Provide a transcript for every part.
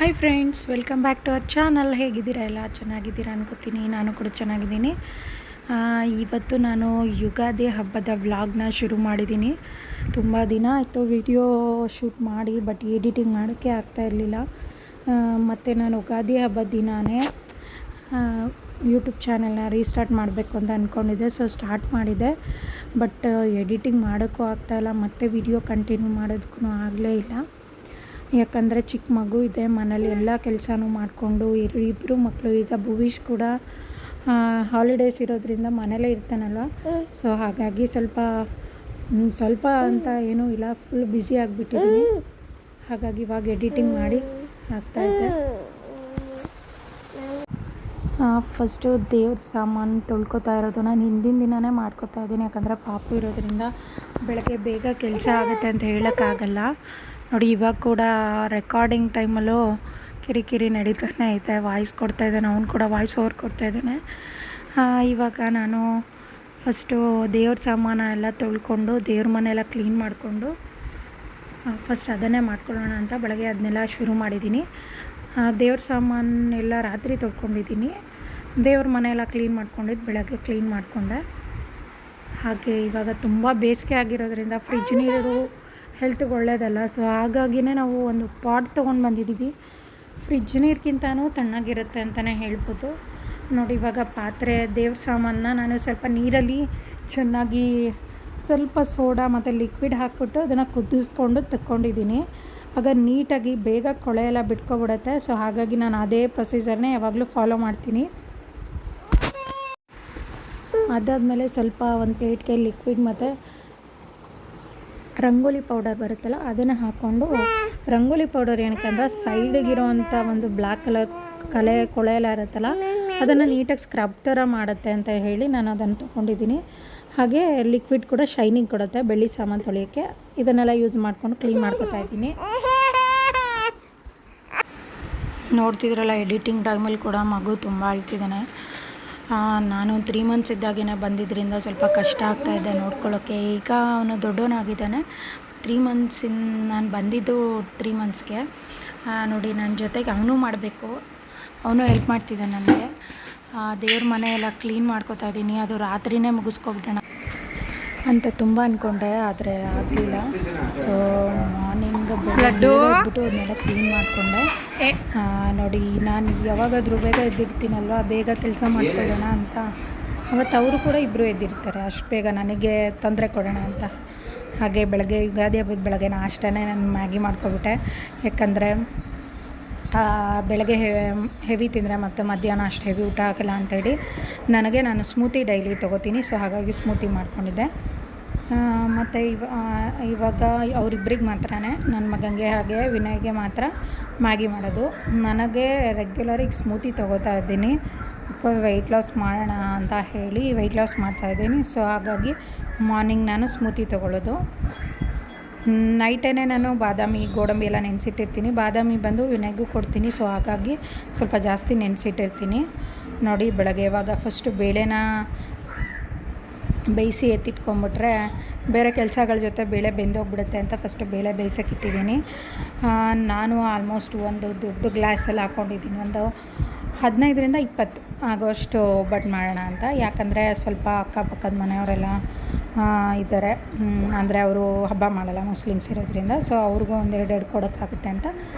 Hi friends, welcome back to our channel. ಹೇಗಿದ್ದೀರಾ? ಎಲ್ಲ ಚೆನ್ನಾಗಿದ್ದೀರಾ ಅನ್ಕೋತೀನಿ. ನಾನು ಕೂಡ ಚೆನ್ನಾಗಿದ್ದೀನಿ. ಇವತ್ತು ನಾನು ಯುಗಾದಿ ಹಬ್ಬದ ವ್ಲಾಗ್ನ ಶುರು ಮಾಡಿದ್ದೀನಿ. ತುಂಬ ದಿನ ಆಯಿತು ವಿಡಿಯೋ ಶೂಟ್ ಮಾಡಿ, ಬಟ್ ಎಡಿಟಿಂಗ್ ಮಾಡೋಕ್ಕೆ ಆಗ್ತಾ ಇರಲಿಲ್ಲ. ಮತ್ತು ನಾನು ಯುಗಾದಿ ಹಬ್ಬದ ದಿನವೇ ಯೂಟ್ಯೂಬ್ ಚಾನಲ್ನ ರೀಸ್ಟಾರ್ಟ್ ಮಾಡಬೇಕು ಅಂತ ಅಂದ್ಕೊಂಡಿದ್ದೆ. ಸೊ ಸ್ಟಾರ್ಟ್ ಮಾಡಿದೆ, ಬಟ್ ಎಡಿಟಿಂಗ್ ಮಾಡೋಕ್ಕೂ ಆಗ್ತಾಯಿಲ್ಲ, ಮತ್ತು ವಿಡಿಯೋ ಕಂಟಿನ್ಯೂ ಮಾಡೋದಕ್ಕೂ ಆಗಲೇ ಇಲ್ಲ. ಯಾಕಂದರೆ ಚಿಕ್ಕ ಮಗು ಇದೆ ಮನೇಲಿ, ಎಲ್ಲ ಕೆಲಸನೂ ಮಾಡಿಕೊಂಡು ಇಬ್ಬರು ಮಕ್ಕಳು. ಈಗ ಭುವೀಶ್ ಕೂಡ ಹಾಲಿಡೇಸ್ ಇರೋದ್ರಿಂದ ಮನೇಲೇ ಇರ್ತಾನಲ್ವ. ಸೊ ಹಾಗಾಗಿ ಸ್ವಲ್ಪ ಅಂತ ಏನೂ ಇಲ್ಲ, ಫುಲ್ ಬ್ಯುಸಿ ಆಗಿಬಿಟ್ಟಿದ್ದೀನಿ. ಹಾಗಾಗಿ ಇವಾಗ ಎಡಿಟಿಂಗ್ ಮಾಡಿ ಹಾಕ್ತಾಯಿದ್ದೆ. ಫಸ್ಟು ದೇವ್ರ ಸಾಮಾನು ತೊಳ್ಕೊತಾ ಇರೋದು ನಾನು ಹಿಂದಿನ ದಿನವೇ ಮಾಡ್ಕೊತಾ ಇದ್ದೀನಿ. ಯಾಕಂದರೆ ಪಾಪು ಇರೋದ್ರಿಂದ ಬೆಳಗ್ಗೆ ಬೇಗ ಕೆಲಸ ಆಗುತ್ತೆ ಅಂತ ಹೇಳೋಕ್ಕಾಗಲ್ಲ. ನೋಡಿ, ಇವಾಗ ಕೂಡ ರೆಕಾರ್ಡಿಂಗ್ ಟೈಮಲ್ಲೂ ಕಿರಿಕಿರಿ ನಡೀತಾನೆ ಐತೆ. ವಾಯ್ಸ್ ಕೊಡ್ತಾಯಿದ್ದಾನೆ, ಅವ್ನು ಕೂಡ ವಾಯ್ಸ್ ಓವರ್ ಕೊಡ್ತಾಯಿದ್ದಾನೆ. ಇವಾಗ ನಾನು ಫಸ್ಟು ದೇವ್ರ ಸಾಮಾನು ಎಲ್ಲ ತೊಳ್ಕೊಂಡು ದೇವ್ರ ಮನೆಯೆಲ್ಲ ಕ್ಲೀನ್ ಮಾಡಿಕೊಂಡು ಫಸ್ಟ್ ಅದನ್ನೇ ಮಾಡ್ಕೊಳ್ಳೋಣ ಅಂತ ಬೆಳಗ್ಗೆ ಅದನ್ನೆಲ್ಲ ಶುರು ಮಾಡಿದ್ದೀನಿ. ದೇವ್ರ ಸಾಮಾನೆಲ್ಲ ರಾತ್ರಿ ತೊಳ್ಕೊಂಡಿದ್ದೀನಿ. ದೇವ್ರ ಮನೆಯೆಲ್ಲ ಕ್ಲೀನ್ ಮಾಡ್ಕೊಂಡಿದ್ದು ಬೆಳಗ್ಗೆ ಕ್ಲೀನ್ ಮಾಡಿಕೊಂಡೆ. ಹಾಗೆ ಇವಾಗ ತುಂಬ ಬೇಸಿಗೆ ಆಗಿರೋದ್ರಿಂದ ಫ್ರಿಜ್ ನೀರು ಹೆಲ್ತ್ಗೆ ಒಳ್ಳೆಯದಲ್ಲ. ಸೊ ಹಾಗಾಗಿನೇ ನಾವು ಒಂದು ಪಾಟ್ ತೊಗೊಂಡು ಬಂದಿದ್ದೀವಿ. ಫ್ರಿಜ್ ನೀರಿಗಿಂತನೂ ತಣ್ಣಗಿರುತ್ತೆ ಅಂತಲೇ ಹೇಳ್ಬೋದು. ನೋಡಿ, ಇವಾಗ ಪಾತ್ರೆ ದೇವ್ರ ಸಾಮಾನನ್ನ ನಾನು ಸ್ವಲ್ಪ ನೀರಲ್ಲಿ ಚೆನ್ನಾಗಿ ಸ್ವಲ್ಪ ಸೋಡಾ ಮತ್ತು ಲಿಕ್ವಿಡ್ ಹಾಕ್ಬಿಟ್ಟು ಅದನ್ನು ಕುದಿಸ್ಕೊಂಡು ತಕ್ಕೊಂಡಿದ್ದೀನಿ. ಆಗ ನೀಟಾಗಿ ಬೇಗ ಕೊಳೆ ಎಲ್ಲ ಬಿಟ್ಕೊಬಿಡುತ್ತೆ. ಸೊ ಹಾಗಾಗಿ ನಾನು ಅದೇ ಪ್ರೊಸೀಜರ್ನೇ ಯಾವಾಗಲೂ ಫಾಲೋ ಮಾಡ್ತೀನಿ. ಅದಾದಮೇಲೆ ಸ್ವಲ್ಪ ಒಂದು ಪ್ಲೇಟ್ಗೆ ಲಿಕ್ವಿಡ್ ಮತ್ತು ರಂಗೋಲಿ ಪೌಡರ್ ಬರುತ್ತಲ್ಲ ಅದನ್ನು ಹಾಕ್ಕೊಂಡು, ರಂಗೋಲಿ ಪೌಡರ್ ಏನಕ್ಕೆ ಸೈಡಿಗಿರೋವಂಥ ಒಂದು ಬ್ಲ್ಯಾಕ್ ಕಲರ್ ಕೊಳೆ ಎಲ್ಲ ಇರುತ್ತಲ್ಲ ಅದನ್ನು ನೀಟಾಗಿ ಸ್ಕ್ರಬ್ ಥರ ಮಾಡುತ್ತೆ ಅಂತ ಹೇಳಿ ನಾನು ಅದನ್ನು ತೊಗೊಂಡಿದ್ದೀನಿ. ಹಾಗೆ ಲಿಕ್ವಿಡ್ ಕೂಡ ಶೈನಿಂಗ್ ಕೊಡುತ್ತೆ ಬೆಳ್ಳಿ ಸಾಮಾನು ತೊಳೆಯೋಕ್ಕೆ. ಇದನ್ನೆಲ್ಲ ಯೂಸ್ ಮಾಡಿಕೊಂಡು ಕ್ಲೀನ್ ಮಾಡ್ಕೊತಾ ಇದ್ದೀನಿ. ನೋಡ್ತಿದ್ರಲ್ಲ, ಎಡಿಟಿಂಗ್ ಟೈಮಲ್ಲಿ ಕೂಡ ಮಗು ತುಂಬ ಅಳ್ತಿದ್ದಾನೆ. ನಾನು 3 months ಇದ್ದಾಗೇ ಬಂದಿದ್ದರಿಂದ ಸ್ವಲ್ಪ ಕಷ್ಟ ಆಗ್ತಾಯಿದ್ದೆ ನೋಡ್ಕೊಳ್ಳೋಕ್ಕೆ. ಈಗ ಅವನು ದೊಡ್ಡವನಾಗಿದ್ದಾನೆ. 3 months ನಾನು ಬಂದಿದ್ದು 3 monthsಗೆ. ನೋಡಿ, ನನ್ನ ಜೊತೆಗೆ ಅವನು ಮಾಡಬೇಕು, ಅವನು ಹೆಲ್ಪ್ ಮಾಡ್ತಿದ್ದಾನೆ ನನಗೆ. ದೇವ್ರ ಮನೆ ಎಲ್ಲ ಕ್ಲೀನ್ ಮಾಡ್ಕೊತಾ ಇದ್ದೀನಿ. ಅದು ರಾತ್ರಿಯೇ ಮುಗಿಸ್ಕೊಬಿಡೋಣ ಅಂತ ತುಂಬ ಅಂದ್ಕೊಂಡೆ, ಆದರೆ ಆಗಲಿಲ್ಲ. ಸೊ ಮಾರ್ನಿಂಗ್ ಬಿಟ್ಟು ಅದನ್ನೆಲ್ಲ ಕ್ಲೀನ್ ಮಾಡಿಕೊಂಡೆ. ನೋಡಿ, ನಾನು ಯಾವಾಗಾದರೂ ಬೇಗ ಎದ್ದಿರ್ತೀನಲ್ವ, ಬೇಗ ಕೆಲಸ ಮಾಡ್ಕೊಳ್ಳೋಣ ಅಂತ. ಅವತ್ತು ಅವರು ಕೂಡ ಇಬ್ಬರು ಎದ್ದಿರ್ತಾರೆ, ಅಷ್ಟು ಬೇಗ ನನಗೆ ತೊಂದರೆ ಕೊಡೋಣ ಅಂತ. ಹಾಗೆ ಬೆಳಗ್ಗೆ ಯುಗಾದಿ ಹಬ್ಬದ ಬೆಳಗ್ಗೆ ನಾಷ್ಟನೇ ನಾನು ಮ್ಯಾಗಿ ಮಾಡ್ಕೊಬಿಟ್ಟೆ. ಯಾಕಂದರೆ ಬೆಳಗ್ಗೆ ಹೆವಿ ತಿಂದರೆ ಮತ್ತು ಮಧ್ಯಾಹ್ನ ಅಷ್ಟು ಹೆವಿ ಊಟ ಆಗಲ್ಲ ಅಂಥೇಳಿ ನಾನು ಸ್ಮೂತಿ ಡೈಲಿ ತೊಗೋತೀನಿ. ಸೊ ಹಾಗಾಗಿ ಸ್ಮೂತಿ ಮಾಡ್ಕೊಂಡಿದ್ದೆ. ಮತ್ತು ಇವಾಗ ಅವರಿಬ್ಬರಿಗೆ ಮಾತ್ರನೇ, ನನ್ನ ಮಗನಿಗೆ ಹಾಗೆ ವಿನಯ್ಗೆ ಮಾತ್ರ ಮ್ಯಾಗಿ ಮಾಡೋದು. ನನಗೆ ರೆಗ್ಯುಲರಿಗೆ ಸ್ಮೂತಿ ತೊಗೋತಾ ಇದ್ದೀನಿ. ವೆಯ್ಟ್ ಲಾಸ್ ಮಾಡೋಣ ಅಂತ ಹೇಳಿ ವೆಯ್ಟ್ ಲಾಸ್ ಮಾಡ್ತಾಯಿದ್ದೀನಿ. ಸೊ ಹಾಗಾಗಿ ಮಾರ್ನಿಂಗ್ ನಾನು ಸ್ಮೂತಿ ತೊಗೊಳ್ಳೋದು. ನೈಟೇ ನಾನು ಬಾದಾಮಿ ಗೋಡಂಬಿ ಎಲ್ಲ ನೆನೆಸಿಟ್ಟಿರ್ತೀನಿ. ಬಾದಾಮಿ ಬಂದು ವಿನಯ್ಗೂ ಕೊಡ್ತೀನಿ. ಸೊ ಹಾಗಾಗಿ ಸ್ವಲ್ಪ ಜಾಸ್ತಿ ನೆನೆಸಿಟ್ಟಿರ್ತೀನಿ. ನೋಡಿ, ಬೆಳಗ್ಗೆ ಇವಾಗ ಫಸ್ಟು ಬೇಳೆನ ಬೇಯಿಸಿ ಎತ್ತಿಟ್ಕೊಂಬಿಟ್ರೆ ಬೇರೆ ಕೆಲಸಗಳ ಜೊತೆ ಬೇಳೆ ಬೆಂದೋಗ್ಬಿಡುತ್ತೆ ಅಂತ ಫಸ್ಟು ಬೇಳೆ ಬೇಯಿಸೋಕ್ಕಿಟ್ಟಿದ್ದೀನಿ. ನಾನು ಆಲ್ಮೋಸ್ಟ್ ಒಂದು ದೊಡ್ಡ ಗ್ಲಾಸಲ್ಲಿ ಹಾಕ್ಕೊಂಡಿದ್ದೀನಿ. ಒಂದು 15ರಿಂದ 20 ಆಗೋಷ್ಟು ಒಬ್ಬಟ್ಟು ಮಾಡೋಣ ಅಂತ. ಯಾಕಂದರೆ ಸ್ವಲ್ಪ ಅಕ್ಕಪಕ್ಕದ ಮನೆಯವರೆಲ್ಲ ಇದ್ದಾರೆ, ಅಂದರೆ ಅವರು ಹಬ್ಬ ಮಾಡಲ್ಲ, ಮುಸ್ಲಿಮ್ಸ್ ಇರೋದ್ರಿಂದ. ಸೊ ಅವ್ರಿಗೂ ಒಂದೆರಡು ಕೊಡೋಕ್ಕಾಗುತ್ತೆ ಅಂತ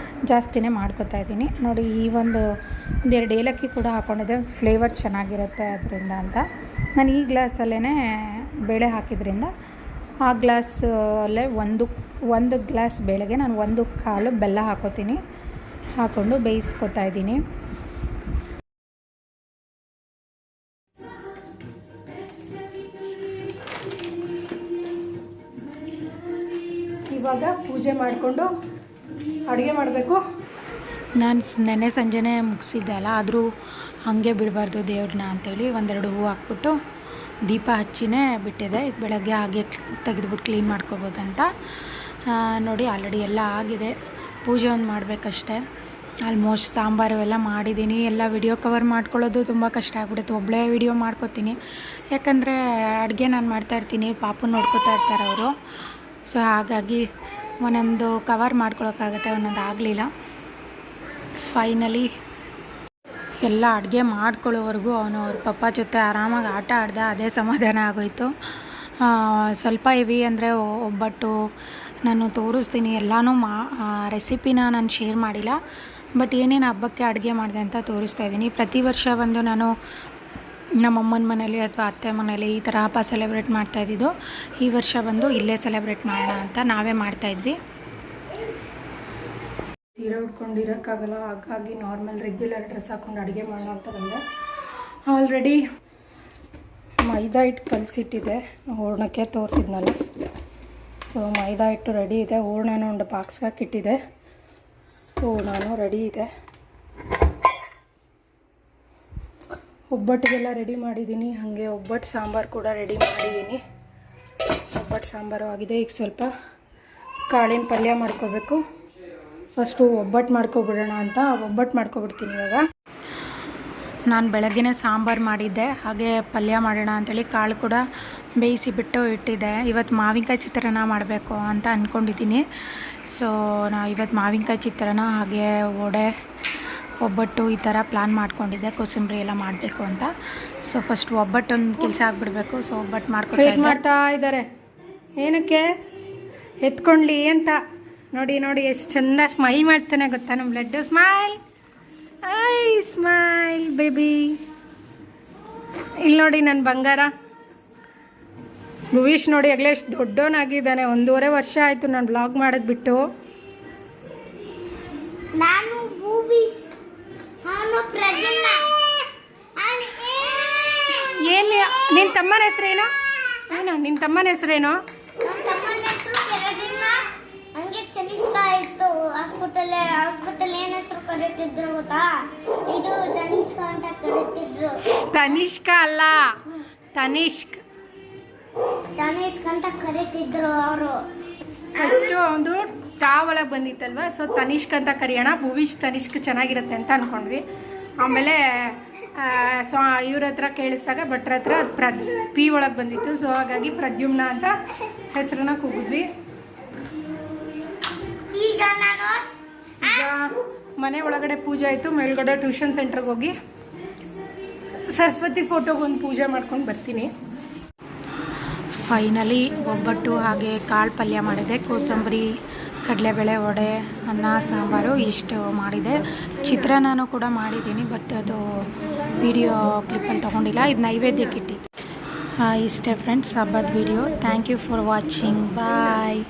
ಜಾಸ್ತಿನೇ ಮಾಡ್ಕೊತಾ ಇದ್ದೀನಿ. ನೋಡಿ, ಈ ಒಂದೆರಡು ಏಲಕ್ಕಿ ಕೂಡ ಹಾಕ್ಕೊಂಡಿದ್ದೆ, ಫ್ಲೇವರ್ ಚೆನ್ನಾಗಿರುತ್ತೆ ಅದರಿಂದ ಅಂತ. ನಾನು ಈ ಗ್ಲಾಸಲ್ಲೇ ಬೇಳೆ ಹಾಕಿದ್ರಿಂದ ಆ ಗ್ಲಾಸಲ್ಲೇ ಒಂದು ಗ್ಲಾಸ್ ಬೇಳೆಗೆ ನಾನು 1/4 ಬೆಲ್ಲ ಹಾಕೋತೀನಿ. ಹಾಕ್ಕೊಂಡು ಬೇಯಿಸ್ಕೊತಾ ಇದ್ದೀನಿ. ಇವಾಗ ಪೂಜೆ ಮಾಡಿಕೊಂಡು ಅಡುಗೆ ಮಾಡಬೇಕು. ನಾನು ನೆನ್ನೆ ಸಂಜೆನೇ ಮುಗಿಸಿದ್ದೆ ಅಲ್ಲ, ಆದರೂ ಹಾಗೆ ಬಿಡಬಾರ್ದು ದೇವ್ರನ್ನ ಅಂಥೇಳಿ 1-2 ಹೂವು ಹಾಕ್ಬಿಟ್ಟು ದೀಪ ಹಚ್ಚಿನೇ ಬಿಟ್ಟಿದೆ. ಬೆಳಗ್ಗೆ ಹಾಗೆ ತೆಗೆದುಬಿಟ್ಟು ಕ್ಲೀನ್ ಮಾಡ್ಕೋಬೋದಂತ. ನೋಡಿ, ಆಲ್ರೆಡಿ ಎಲ್ಲ ಆಗಿದೆ. ಪೂಜೆ ಒಂದು ಮಾಡಬೇಕಷ್ಟೆ. ಆಲ್ಮೋಸ್ಟ್ ಸಾಂಬಾರು ಎಲ್ಲ ಮಾಡಿದ್ದೀನಿ. ಎಲ್ಲ ವಿಡಿಯೋ ಕವರ್ ಮಾಡ್ಕೊಳ್ಳೋದು ತುಂಬ ಕಷ್ಟ ಆಗ್ಬಿಡುತ್ತೆ. ಒಬ್ಬಳೇ ವಿಡಿಯೋ ಮಾಡ್ಕೋತೀನಿ, ಯಾಕಂದರೆ ಅಡುಗೆ ನಾನು ಮಾಡ್ತಾಯಿರ್ತೀನಿ, ಪಾಪು ನೋಡ್ಕೊತಾ ಇರ್ತಾರೆ ಅವರು. ಸೊ ಹಾಗಾಗಿ ಒಂದೊಂದು ಕವರ್ ಮಾಡ್ಕೊಳಕ್ಕಾಗತ್ತೆ, ಒಂದೊಂದು ಆಗಲಿಲ್ಲ. ಫೈನಲಿ ಎಲ್ಲ ಅಡುಗೆ ಮಾಡ್ಕೊಳ್ಳೋವರೆಗೂ ಅವನು ಅವ್ರ ಪಪ್ಪ ಜೊತೆ ಆರಾಮಾಗಿ ಆಟ ಆಡ್ದ, ಅದೇ ಸಮಾಧಾನ ಆಗೋಯಿತು. ಸ್ವಲ್ಪ ಹೆವಿ ಅಂದರೆ ಒಬ್ಬಟ್ಟು ನಾನು ತೋರಿಸ್ತೀನಿ, ಎಲ್ಲನೂ ರೆಸಿಪಿನ ನಾನು ಶೇರ್ ಮಾಡಿಲ್ಲ, ಬಟ್ ಏನೇನು ಹಬ್ಬಕ್ಕೆ ಅಡುಗೆ ಮಾಡಿದೆ ಅಂತ ತೋರಿಸ್ತಾ ಇದ್ದೀನಿ. ಪ್ರತಿ ವರ್ಷ ಬಂದು ನಾನು ನಮ್ಮಮ್ಮನ ಮನೇಲಿ ಅಥವಾ ಅತ್ತೆ ಮನೇಲಿ ಈ ಥರ ಹಬ್ಬ ಸೆಲೆಬ್ರೇಟ್ ಮಾಡ್ತಾಯಿದ್ದಿದ್ದು. ಈ ವರ್ಷ ಬಂದು ಇಲ್ಲೇ ಸೆಲೆಬ್ರೇಟ್ ಮಾಡೋಣ ಅಂತ ನಾವೇ ಮಾಡ್ತಾಯಿದ್ವಿ. ಸೀರೆ ಉಟ್ಕೊಂಡಿರೋಕ್ಕಾಗಲ್ಲ, ಹಾಗಾಗಿ ನಾರ್ಮಲ್ ರೆಗ್ಯುಲರ್ ಡ್ರೆಸ್ ಹಾಕ್ಕೊಂಡು ಅಡುಗೆ ಮಾಡೋಣ ಅಂತ ಬಂದೆ. ಆಲ್ರೆಡಿ ಮೈದಾ ಹಿಟ್ಟು ಕಲಸಿಟ್ಟಿದೆ, ಹೂರ್ಣಕ್ಕೆ ತೋರಿಸಿದ್ನಲ್ಲ. ಸೊ ಮೈದಾ ಹಿಟ್ಟು ರೆಡಿ ಇದೆ, ಹೂರ್ಣನೂ ಒಂದು ಬಾಕ್ಸ್ಗೆ ಹಾಕಿಟ್ಟಿದೆ, ಹೂರ್ಣನೂ ರೆಡಿ ಇದೆ. ಒಬ್ಬಟ್ಟಿಗೆಲ್ಲ ರೆಡಿ ಮಾಡಿದ್ದೀನಿ, ಹಾಗೆ ಒಬ್ಬಟ್ಟು ಸಾಂಬಾರು ಕೂಡ ರೆಡಿ ಮಾಡಿದ್ದೀನಿ. ಒಬ್ಬಟ್ಟು ಸಾಂಬಾರು ಆಗಿದೆ. ಈಗ ಸ್ವಲ್ಪ ಕಾಳಿನ ಪಲ್ಯ ಮಾಡ್ಕೋಬೇಕು. ಫಸ್ಟು ಒಬ್ಬಟ್ಟು ಮಾಡ್ಕೊಬಿಡೋಣ ಅಂತ ಒಬ್ಬಟ್ಟು ಮಾಡ್ಕೊಬಿಡ್ತೀನಿ ಇವಾಗ. ನಾನು ಬೆಳಗ್ಗೆನೇ ಸಾಂಬಾರು ಮಾಡಿದ್ದೆ, ಹಾಗೆ ಪಲ್ಯ ಮಾಡೋಣ ಅಂಥೇಳಿ ಕಾಳು ಕೂಡ ಬೇಯಿಸಿಬಿಟ್ಟು ಇಟ್ಟಿದ್ದೆ. ಇವತ್ತು ಮಾವಿನಕಾಯಿ ಚಿತ್ರಾನ್ನ ಮಾಡಬೇಕು ಅಂತ ಅಂದ್ಕೊಂಡಿದ್ದೀನಿ. ಸೊ ಇವತ್ತು ಮಾವಿನಕಾಯಿ ಚಿತ್ರಾನ್ನ ಹಾಗೆ ವಡೆ ಒಬ್ಬಟ್ಟು ಈ ಥರ ಪ್ಲ್ಯಾನ್ ಮಾಡ್ಕೊಂಡಿದ್ದೆ, ಕೋಸಂಬರಿ ಎಲ್ಲ ಮಾಡಬೇಕು ಅಂತ. ಸೊ ಫಸ್ಟ್ ಒಬ್ಬಟ್ಟೊಂದು ಕೆಲಸ ಆಗಿಬಿಡ್ಬೇಕು. ಸೊ ಒಬ್ಬಟ್ಟು ಮಾಡ್ತಾ ಇದ್ದಾರೆ. ಏನಕ್ಕೆ ಎತ್ಕೊಂಡ್ಲಿ ಅಂತ ನೋಡಿ ನೋಡಿ ಎಷ್ಟು ಚಂದ ಸ್ಮೈಲ್ ಮಾಡ್ತಾನೆ ಗೊತ್ತಾ ನಮ್ಮ laddu. Smile, I smile baby. ಇಲ್ಲಿ ನೋಡಿ ನನ್ನ ಬಂಗಾರ ಭುವೀಶ್ ನೋಡಿ ಆಗಲೇ ಎಷ್ಟು ದೊಡ್ಡವನಾಗಿದ್ದಾನೆ. 1.5 ವರ್ಷ ಆಯಿತು ನಾನು ಬ್ಲಾಗ್ ಮಾಡೋದು ಬಿಟ್ಟು. ಏನು ನಿನ್ನ ತಮ್ಮನ ಹೆಸರೇನು? ನಿನ್ನ ತಮ್ಮನ ಹೆಸರೇನು? ಹಾಸ್ಪಿಟಲ್ ಏನ್ ಹೆಸರು ಕರೀತಿದ್ರು ಗೊತ್ತಾ? ಇದು ತನಿಷ್ಕ ಅಂತ ಕರೀತಿದ್ರು. ತನಿಷ್ಕ ಅಲ್ಲ, ತನಿಷ್ಕ್ ಅಂತ ಕರೀತಿದ್ರು ಅವರು. ಫಸ್ಟು ಒಂದು ಒಳಗೆ ಬಂದಿತ್ತಲ್ವ, ಸೊ ತನಿಷ್ಕ್ ಅಂತ ಕರೆಯೋಣ. ಭುವೀಶ್ ತನಿಷ್ಕ್ ಚೆನ್ನಾಗಿರುತ್ತೆ ಅಂತ ಅಂದ್ಕೊಂಡ್ವಿ. ಆಮೇಲೆ ಸೊ ಇವ್ರ ಹತ್ರ ಕೇಳಿಸಿದಾಗ ಭಟ್ರ ಹತ್ರ ಅದು ಪಿ ಒಳಗೆ ಬಂದಿತ್ತು. ಸೊ ಹಾಗಾಗಿ ಪ್ರದ್ಯುಮ್ನ ಅಂತ ಹೆಸರನ್ನ ಕೂಗಿದ್ವಿ. ಈಗ ಮನೆ ಒಳಗಡೆ ಪೂಜೆ ಆಯಿತು, ಮೇಲ್ಗಡೆ ಟ್ಯೂಷನ್ ಸೆಂಟ್ರಿಗೆ ಹೋಗಿ ಸರಸ್ವತಿ ಫೋಟೋಗೆ ಒಂದು ಪೂಜೆ ಮಾಡ್ಕೊಂಡು ಬರ್ತೀನಿ. ಫೈನಲಿ ಒಬ್ಬಟ್ಟು ಹಾಗೆ ಕಾಳು ಪಲ್ಯ ಮಾಡಿದೆ, ಕೋಸಂಬರಿ, ಕಡಲೆಬೇಳೆ, ವಡೆ, ಅನ್ನ, ಸಾಂಬಾರು ಇಷ್ಟು ಮಾಡಿದೆ. ಚಿತ್ರಾನ್ನನೂ ಕೂಡ ಮಾಡಿದ್ದೀನಿ, ಬಟ್ ಅದು ವಿಡಿಯೋ ಕ್ಲಿಪ್ಪಲ್ಲಿ ತೊಗೊಂಡಿಲ್ಲ. ಇದು ನೈವೇದ್ಯಕ್ಕೆ ಇಟ್ಟಿದ್ದು. ಇಷ್ಟೇ ಫ್ರೆಂಡ್ಸ್ ಹಬ್ಬದ video. Thank you for watching. Bye.